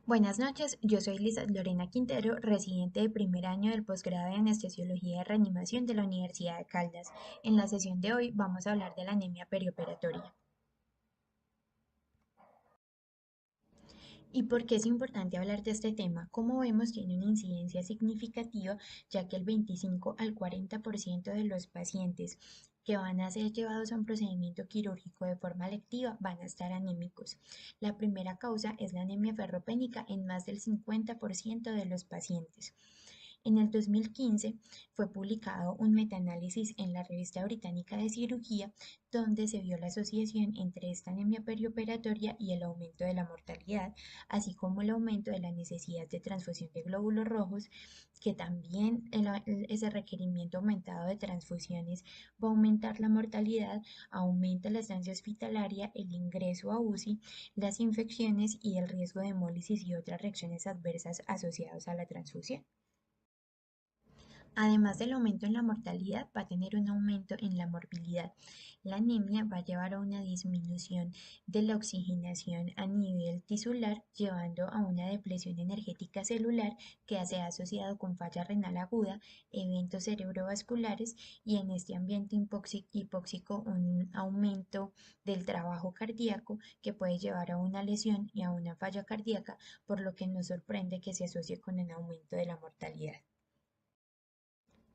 Buenas noches, yo soy Lisa Lorena Quintero, residente de primer año del posgrado de Anestesiología y Reanimación de la Universidad de Caldas. En la sesión de hoy vamos a hablar de la anemia perioperatoria. ¿Y por qué es importante hablar de este tema? Como vemos, tiene una incidencia significativa, ya que el 25 al 40% de los pacientes que van a ser llevados a un procedimiento quirúrgico de forma electiva van a estar anémicos. La primera causa es la anemia ferropénica en más del 50% de los pacientes. En el 2015 fue publicado un metaanálisis en la Revista Británica de Cirugía donde se vio la asociación entre esta anemia perioperatoria y el aumento de la mortalidad, así como el aumento de la necesidad de transfusión de glóbulos rojos, que también ese requerimiento aumentado de transfusiones va a aumentar la mortalidad, aumenta la estancia hospitalaria, el ingreso a UCI, las infecciones y el riesgo de hemólisis y otras reacciones adversas asociadas a la transfusión. Además del aumento en la mortalidad, va a tener un aumento en la morbilidad. La anemia va a llevar a una disminución de la oxigenación a nivel tisular, llevando a una depresión energética celular que se ha asociado con falla renal aguda, eventos cerebrovasculares y en este ambiente hipóxico un aumento del trabajo cardíaco que puede llevar a una lesión y a una falla cardíaca, por lo que nos sorprende que se asocie con el aumento de la mortalidad.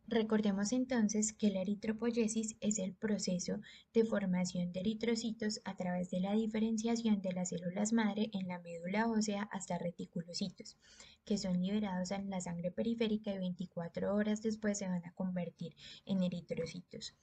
Recordemos entonces que la eritropoyesis es el proceso de formación de eritrocitos a través de la diferenciación de las células madre en la médula ósea hasta reticulocitos, que son liberados en la sangre periférica y 24 horas después se van a convertir en eritrocitos.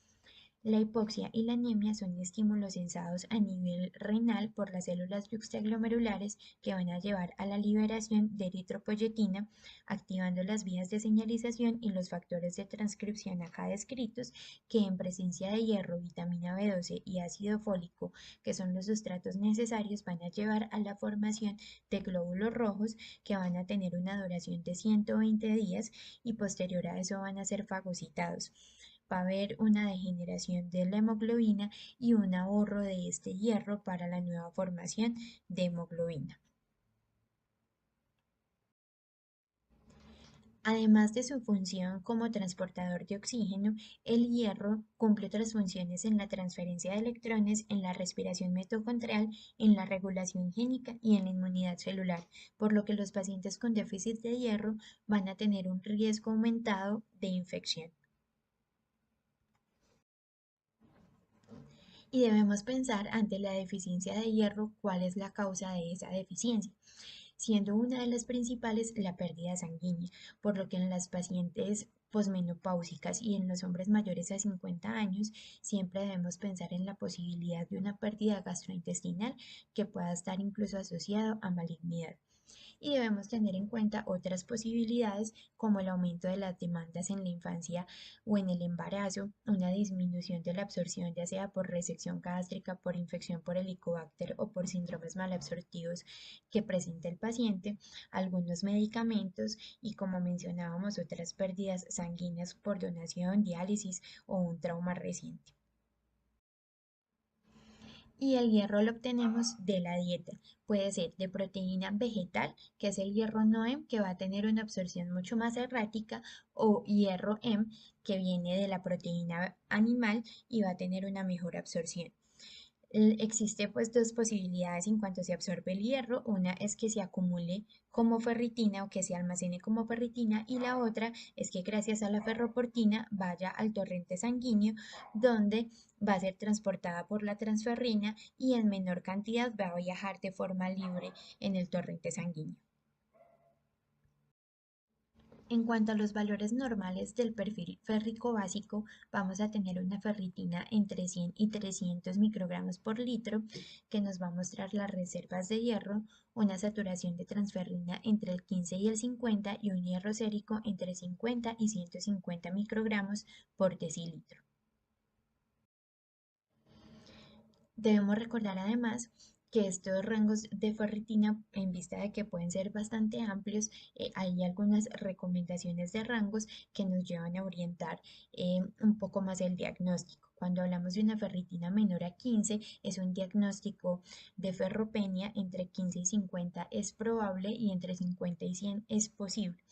La hipoxia y la anemia son estímulos sensados a nivel renal por las células yuxtaglomerulares que van a llevar a la liberación de eritropoyetina, activando las vías de señalización y los factores de transcripción acá descritos, que en presencia de hierro, vitamina B12 y ácido fólico, que son los sustratos necesarios, van a llevar a la formación de glóbulos rojos que van a tener una duración de 120 días y posterior a eso van a ser fagocitados. Va a haber una degeneración de la hemoglobina y un ahorro de este hierro para la nueva formación de hemoglobina. Además de su función como transportador de oxígeno, el hierro cumple otras funciones en la transferencia de electrones, en la respiración mitocondrial, en la regulación génica y en la inmunidad celular, por lo que los pacientes con déficit de hierro van a tener un riesgo aumentado de infección. Y debemos pensar ante la deficiencia de hierro cuál es la causa de esa deficiencia, siendo una de las principales la pérdida sanguínea, por lo que en las pacientes posmenopáusicas y en los hombres mayores a 50 años siempre debemos pensar en la posibilidad de una pérdida gastrointestinal que pueda estar incluso asociado a malignidad. Y debemos tener en cuenta otras posibilidades como el aumento de las demandas en la infancia o en el embarazo, una disminución de la absorción ya sea por resección gástrica, por infección por helicobacter o por síndromes malabsortivos que presenta el paciente, algunos medicamentos y como mencionábamos otras pérdidas sanguíneas por donación, diálisis o un trauma reciente. Y el hierro lo obtenemos de la dieta. Puede ser de proteína vegetal, que es el hierro NOEM, que va a tener una absorción mucho más errática, o hierro M, que viene de la proteína animal y va a tener una mejor absorción. Existe pues dos posibilidades en cuanto se absorbe el hierro. Una es que se acumule como ferritina o que se almacene como ferritina y la otra es que gracias a la ferroportina vaya al torrente sanguíneo donde va a ser transportada por la transferrina y en menor cantidad va a viajar de forma libre en el torrente sanguíneo. En cuanto a los valores normales del perfil férrico básico, vamos a tener una ferritina entre 100 y 300 microgramos por litro, que nos va a mostrar las reservas de hierro, una saturación de transferrina entre el 15 y el 50 y un hierro sérico entre 50 y 150 microgramos por decilitro. Debemos recordar además que estos rangos de ferritina, en vista de que pueden ser bastante amplios, hay algunas recomendaciones de rangos que nos llevan a orientar un poco más el diagnóstico. Cuando hablamos de una ferritina menor a 15, es un diagnóstico de ferropenia. Entre 15 y 50 es probable y entre 50 y 100 es posible.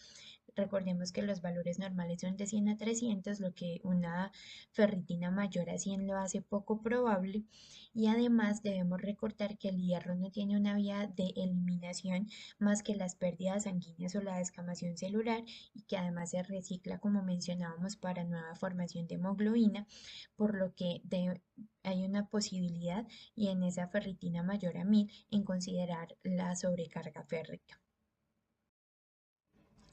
Recordemos que los valores normales son de 100 a 300, lo que una ferritina mayor a 100 lo hace poco probable. Y además debemos recordar que el hierro no tiene una vía de eliminación más que las pérdidas sanguíneas o la descamación celular, y que además se recicla, como mencionábamos, para nueva formación de hemoglobina, por lo que hay una posibilidad, y en esa ferritina mayor a 1000, en considerar la sobrecarga férrica.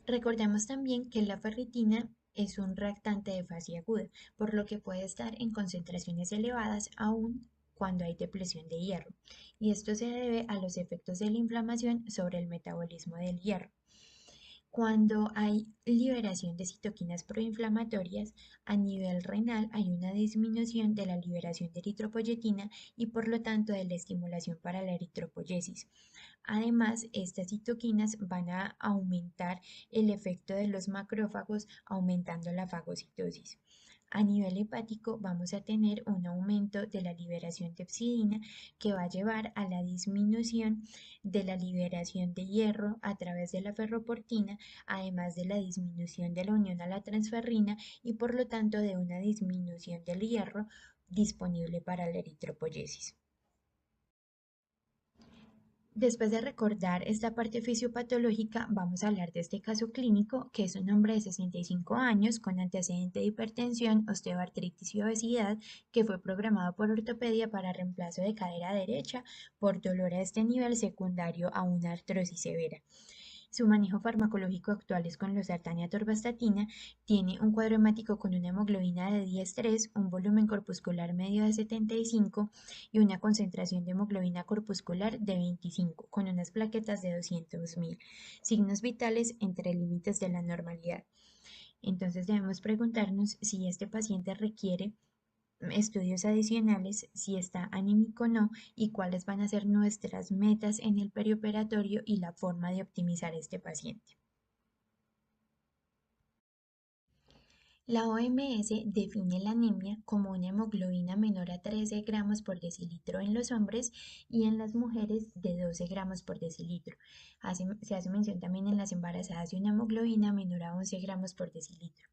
Recordemos también que la ferritina es un reactante de fase aguda, por lo que puede estar en concentraciones elevadas aún cuando hay depleción de hierro, y esto se debe a los efectos de la inflamación sobre el metabolismo del hierro. Cuando hay liberación de citoquinas proinflamatorias a nivel renal, hay una disminución de la liberación de eritropoyetina y por lo tanto de la estimulación para la eritropoyesis. Además, estas citoquinas van a aumentar el efecto de los macrófagos, aumentando la fagocitosis. A nivel hepático vamos a tener un aumento de la liberación de hepcidina, que va a llevar a la disminución de la liberación de hierro a través de la ferroportina, además de la disminución de la unión a la transferrina y por lo tanto de una disminución del hierro disponible para la eritropoyesis. Después de recordar esta parte fisiopatológica, vamos a hablar de este caso clínico, que es un hombre de 65 años con antecedente de hipertensión, osteoartritis y obesidad, que fue programado por ortopedia para reemplazo de cadera derecha por dolor a este nivel secundario a una artrosis severa. Su manejo farmacológico actual es con losartán y atorvastatina. Tiene un cuadro hemático con una hemoglobina de 10,3, un volumen corpuscular medio de 75 y una concentración de hemoglobina corpuscular de 25, con unas plaquetas de 200.000. Signos vitales entre límites de la normalidad. Entonces debemos preguntarnos si este paciente requiere estudios adicionales, si está anímico o no, y cuáles van a ser nuestras metas en el perioperatorio y la forma de optimizar este paciente. La OMS define la anemia como una hemoglobina menor a 13 gramos por decilitro en los hombres y en las mujeres de 12 gramos por decilitro. Se hace mención también en las embarazadas de una hemoglobina menor a 11 gramos por decilitro.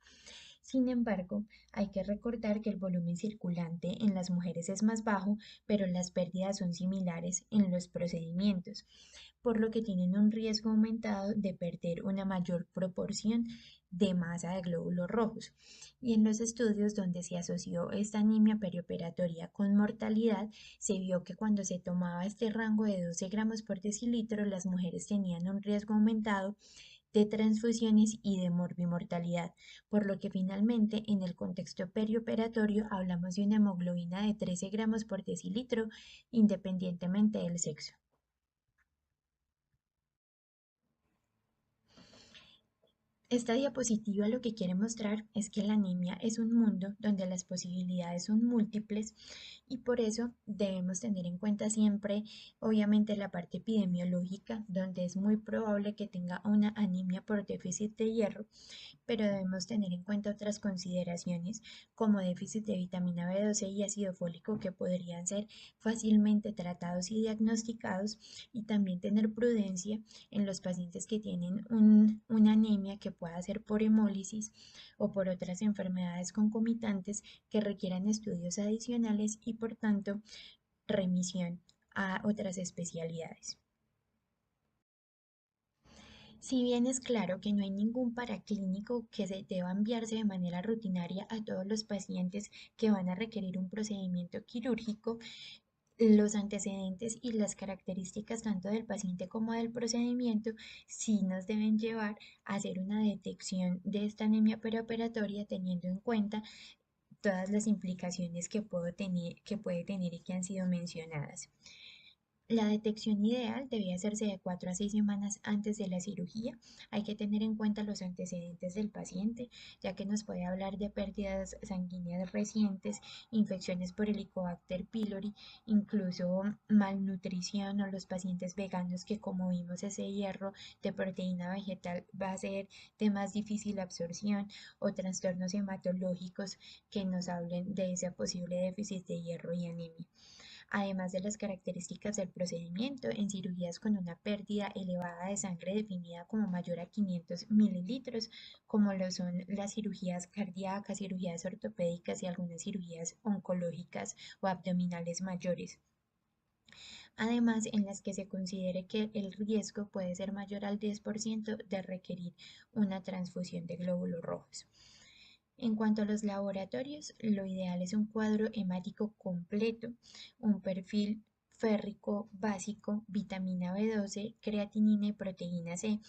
Sin embargo, hay que recordar que el volumen circulante en las mujeres es más bajo, pero las pérdidas son similares en los procedimientos, por lo que tienen un riesgo aumentado de perder una mayor proporción de masa de glóbulos rojos. Y en los estudios donde se asoció esta anemia perioperatoria con mortalidad, se vio que cuando se tomaba este rango de 12 gramos por decilitro, las mujeres tenían un riesgo aumentado de transfusiones y de morbimortalidad, por lo que finalmente en el contexto perioperatorio hablamos de una hemoglobina de 13 gramos por decilitro independientemente del sexo. Esta diapositiva lo que quiere mostrar es que la anemia es un mundo donde las posibilidades son múltiples, y por eso debemos tener en cuenta siempre, obviamente, la parte epidemiológica, donde es muy probable que tenga una anemia por déficit de hierro, pero debemos tener en cuenta otras consideraciones como déficit de vitamina B12 y ácido fólico, que podrían ser fácilmente tratados y diagnosticados, y también tener prudencia en los pacientes que tienen una anemia que pueda ser por hemólisis o por otras enfermedades concomitantes que requieran estudios adicionales y por tanto remisión a otras especialidades. Si bien es claro que no hay ningún paraclínico que se deba enviarse de manera rutinaria a todos los pacientes que van a requerir un procedimiento quirúrgico, los antecedentes y las características tanto del paciente como del procedimiento sí nos deben llevar a hacer una detección de esta anemia preoperatoria, teniendo en cuenta todas las implicaciones que puede tener y que han sido mencionadas. La detección ideal debe hacerse de 4 a 6 semanas antes de la cirugía. Hay que tener en cuenta los antecedentes del paciente, ya que nos puede hablar de pérdidas sanguíneas recientes, infecciones por Helicobacter pylori, incluso malnutrición o los pacientes veganos que, como vimos, ese hierro de proteína vegetal va a ser de más difícil absorción, o trastornos hematológicos que nos hablen de ese posible déficit de hierro y anemia. Además de las características del procedimiento, en cirugías con una pérdida elevada de sangre definida como mayor a 500 mililitros, como lo son las cirugías cardíacas, cirugías ortopédicas y algunas cirugías oncológicas o abdominales mayores. Además, en las que se considere que el riesgo puede ser mayor al 10% de requerir una transfusión de glóbulos rojos. En cuanto a los laboratorios, lo ideal es un cuadro hemático completo, un perfil férrico básico, vitamina B12, creatinina y proteína C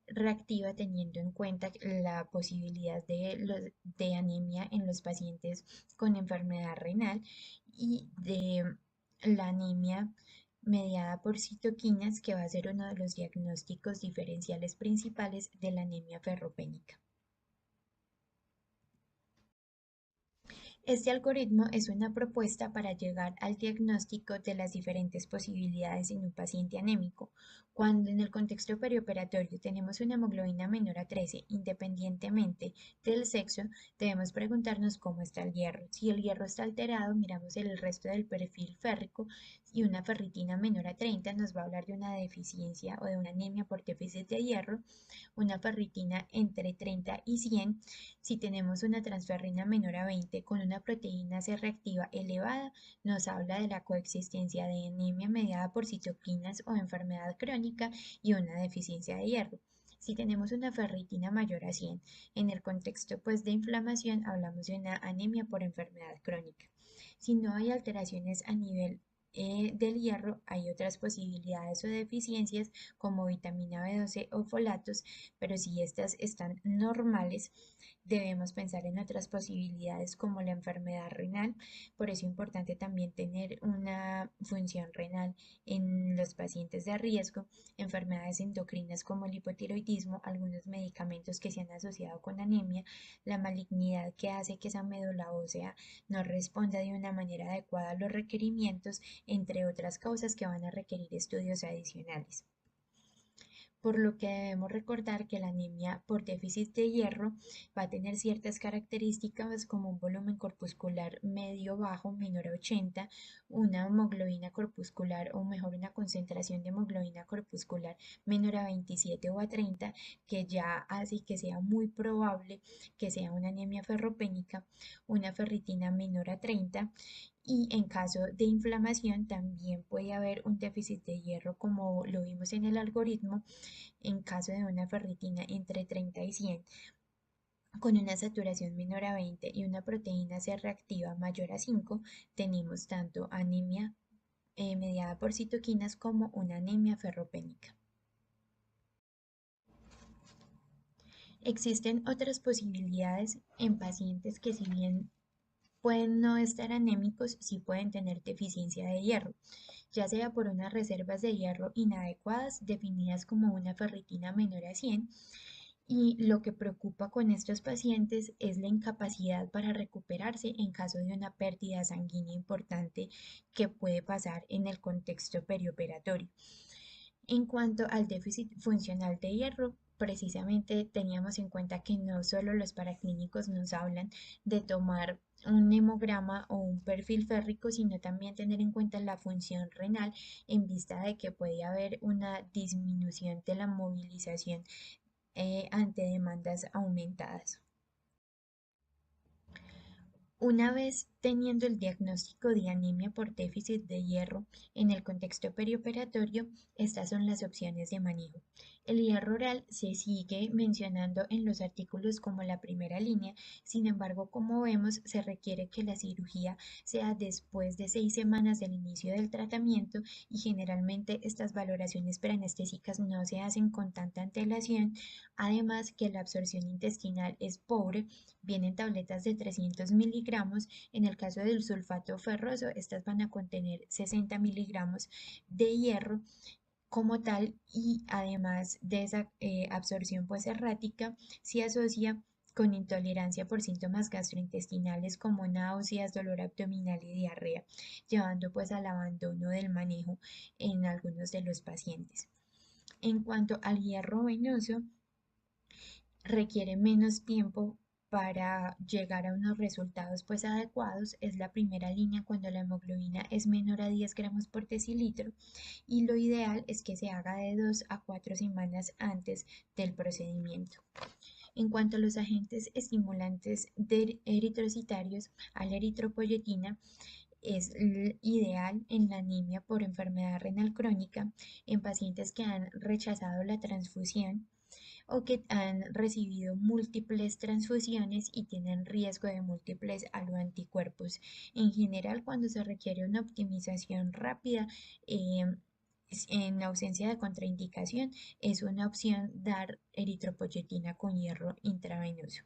reactiva, teniendo en cuenta la posibilidad de anemia en los pacientes con enfermedad renal y de la anemia mediada por citoquinas, que va a ser uno de los diagnósticos diferenciales principales de la anemia ferropénica. Este algoritmo es una propuesta para llegar al diagnóstico de las diferentes posibilidades en un paciente anémico. Cuando en el contexto perioperatorio tenemos una hemoglobina menor a 13, independientemente del sexo, debemos preguntarnos cómo está el hierro. Si el hierro está alterado, miramos el resto del perfil férrico, y una ferritina menor a 30 nos va a hablar de una deficiencia o de una anemia por déficit de hierro. Una ferritina entre 30 y 100, si tenemos una transferrina menor a 20 con una proteína C reactiva elevada, nos habla de la coexistencia de anemia mediada por citoquinas o enfermedad crónica y una deficiencia de hierro. Si tenemos una ferritina mayor a 100, en el contexto pues de inflamación, hablamos de una anemia por enfermedad crónica. Si no hay alteraciones a nivel del hierro, hay otras posibilidades o deficiencias como vitamina B12 o folatos, pero si estas están normales, debemos pensar en otras posibilidades como la enfermedad renal. Por eso es importante también tener una función renal en los pacientes de riesgo, enfermedades endocrinas como el hipotiroidismo, algunos medicamentos que se han asociado con anemia, la malignidad que hace que esa médula ósea no responda de una manera adecuada a los requerimientos, entre otras causas que van a requerir estudios adicionales. Por lo que debemos recordar que la anemia por déficit de hierro va a tener ciertas características como un volumen corpuscular medio bajo menor a 80, una hemoglobina corpuscular, o mejor una concentración de hemoglobina corpuscular menor a 27 o a 30, que ya hace que sea muy probable que sea una anemia ferropénica, una ferritina menor a 30, y en caso de inflamación también puede haber un déficit de hierro como lo vimos en el algoritmo. En caso de una ferritina entre 30 y 100, con una saturación menor a 20 y una proteína C reactiva mayor a 5, tenemos tanto anemia mediada por citoquinas como una anemia ferropénica. Existen otras posibilidades en pacientes que, si bien pueden no estar anémicos, sí pueden tener deficiencia de hierro, ya sea por unas reservas de hierro inadecuadas definidas como una ferritina menor a 100, y lo que preocupa con estos pacientes es la incapacidad para recuperarse en caso de una pérdida sanguínea importante que puede pasar en el contexto perioperatorio. En cuanto al déficit funcional de hierro, precisamente teníamos en cuenta que no solo los paraclínicos nos hablan de tomar un hemograma o un perfil férrico, sino también tener en cuenta la función renal, en vista de que puede haber una disminución de la movilización ante demandas aumentadas. Una vez teniendo el diagnóstico de anemia por déficit de hierro en el contexto perioperatorio, estas son las opciones de manejo. El hierro oral se sigue mencionando en los artículos como la primera línea, sin embargo, como vemos, se requiere que la cirugía sea después de 6 semanas del inicio del tratamiento y generalmente estas valoraciones preanestésicas no se hacen con tanta antelación, además que la absorción intestinal es pobre, vienen tabletas de 300 miligramos, en el caso del sulfato ferroso, estas van a contener 60 miligramos de hierro como tal y además de esa absorción pues errática se asocia con intolerancia por síntomas gastrointestinales como náuseas, dolor abdominal y diarrea, llevando pues al abandono del manejo en algunos de los pacientes. En cuanto al hierro venoso, requiere menos tiempo para llegar a unos resultados pues adecuados. Es la primera línea cuando la hemoglobina es menor a 10 gramos por decilitro y lo ideal es que se haga de 2 a 4 semanas antes del procedimiento. En cuanto a los agentes estimulantes de eritrocitarios, a la eritropoyetina es ideal en la anemia por enfermedad renal crónica, en pacientes que han rechazado la transfusión o que han recibido múltiples transfusiones y tienen riesgo de múltiples aloanticuerpos. En general, cuando se requiere una optimización rápida, eh, en ausencia de contraindicación, es una opción dar eritropoyetina con hierro intravenoso.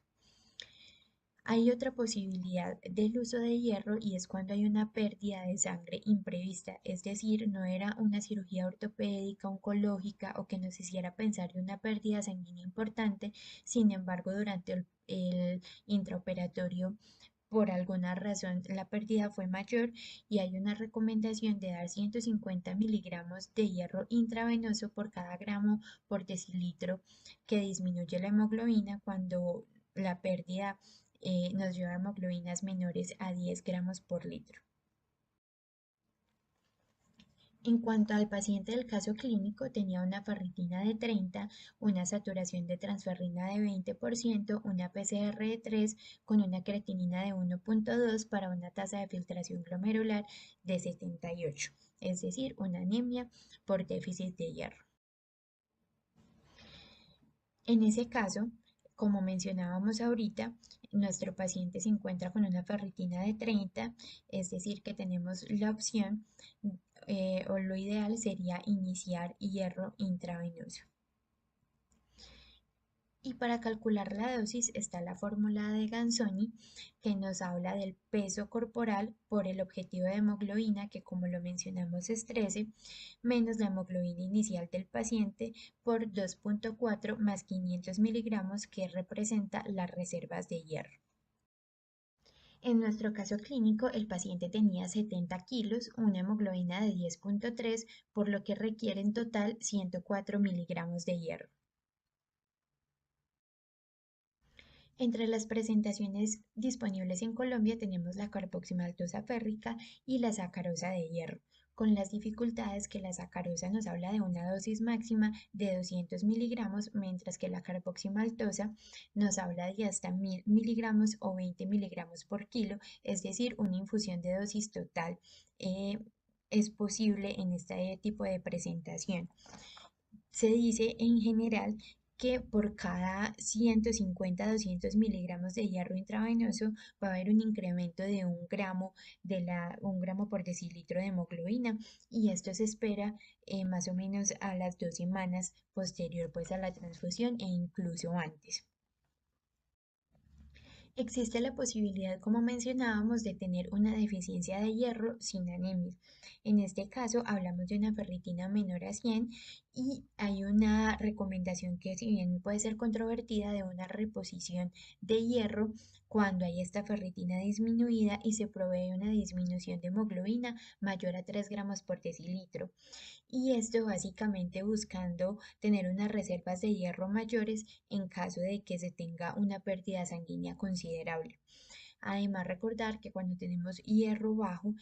Hay otra posibilidad del uso de hierro y es cuando hay una pérdida de sangre imprevista, es decir, no era una cirugía ortopédica, oncológica o que nos hiciera pensar en una pérdida sanguínea importante, sin embargo, durante el intraoperatorio por alguna razón la pérdida fue mayor y hay una recomendación de dar 150 miligramos de hierro intravenoso por cada gramo por decilitro que disminuye la hemoglobina cuando la pérdida nos lleva a hemoglobinas menores a 10 gramos por litro. En cuanto al paciente del caso clínico, tenía una ferritina de 30, una saturación de transferrina de 20%, una PCR de 3 con una creatinina de 1,2 para una tasa de filtración glomerular de 78, es decir, una anemia por déficit de hierro. En ese caso, como mencionábamos ahorita, nuestro paciente se encuentra con una ferritina de 30, es decir, que tenemos la opción o lo ideal sería iniciar hierro intravenoso. Y para calcular la dosis está la fórmula de Ganzoni que nos habla del peso corporal por el objetivo de hemoglobina, que como lo mencionamos es 13, menos la hemoglobina inicial del paciente por 2,4 más 500 miligramos que representa las reservas de hierro. En nuestro caso clínico, el paciente tenía 70 kilos, una hemoglobina de 10,3, por lo que requiere en total 104 miligramos de hierro. Entre las presentaciones disponibles en Colombia tenemos la carboximaltosa férrica y la sacarosa de hierro, con las dificultades que la sacarosa nos habla de una dosis máxima de 200 miligramos, mientras que la carboximaltosa nos habla de hasta 1000 miligramos o 20 miligramos por kilo, es decir, una infusión de dosis total. Es posible en este tipo de presentación. Se dice en general que por cada 150 a 200 miligramos de hierro intravenoso va a haber un incremento de 1 gramo, 1 gramo por decilitro de hemoglobina y esto se espera más o menos a las 2 semanas posterior pues a la transfusión e incluso antes. Existe la posibilidad, como mencionábamos, de tener una deficiencia de hierro sin anemia. En este caso, hablamos de una ferritina menor a 100 y hay una recomendación que, si bien puede ser controvertida, de una reposición de hierro cuando hay esta ferritina disminuida y se provee una disminución de hemoglobina mayor a 3 gramos por decilitro y esto básicamente buscando tener unas reservas de hierro mayores en caso de que se tenga una pérdida sanguínea considerable. Además, recordar que cuando tenemos hierro bajo,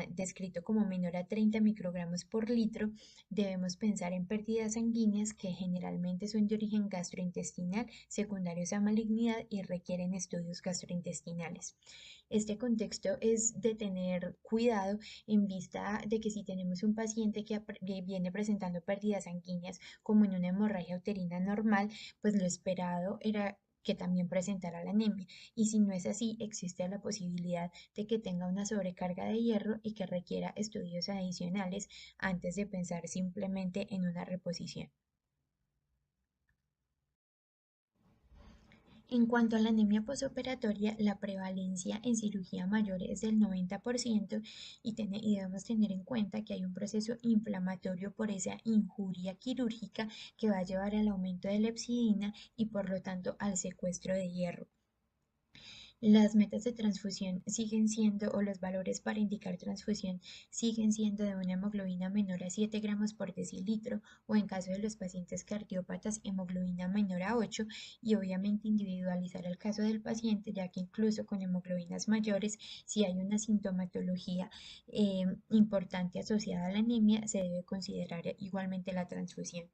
descrito como menor a 30 microgramos por litro, debemos pensar en pérdidas sanguíneas que generalmente son de origen gastrointestinal, secundarios a malignidad y requieren estudios gastrointestinales. Este contexto es de tener cuidado en vista de que si tenemos un paciente que viene presentando pérdidas sanguíneas como en una hemorragia uterina normal, pues lo esperado era que también presentara la anemia. Y si no es así, existe la posibilidad de que tenga una sobrecarga de hierro y que requiera estudios adicionales antes de pensar simplemente en una reposición. En cuanto a la anemia posoperatoria, la prevalencia en cirugía mayor es del 90% y debemos tener en cuenta que hay un proceso inflamatorio por esa injuria quirúrgica que va a llevar al aumento de la hepcidina y por lo tanto al secuestro de hierro. Las metas de transfusión siguen siendo, o los valores para indicar transfusión siguen siendo de una hemoglobina menor a 7 gramos por decilitro o en caso de los pacientes cardiópatas hemoglobina menor a 8 y obviamente individualizar el caso del paciente ya que incluso con hemoglobinas mayores si hay una sintomatología importante asociada a la anemia se debe considerar igualmente la transfusión.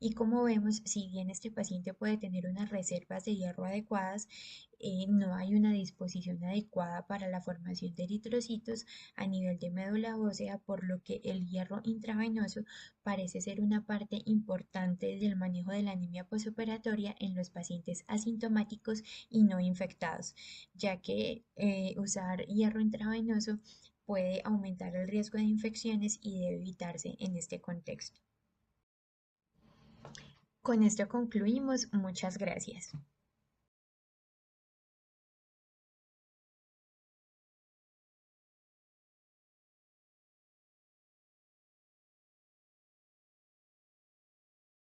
Y como vemos, si bien este paciente puede tener unas reservas de hierro adecuadas, no hay una disposición adecuada para la formación de eritrocitos a nivel de médula ósea, por lo que el hierro intravenoso parece ser una parte importante del manejo de la anemia posoperatoria en los pacientes asintomáticos y no infectados, ya que usar hierro intravenoso puede aumentar el riesgo de infecciones y debe evitarse en este contexto. Con esto concluimos. Muchas gracias.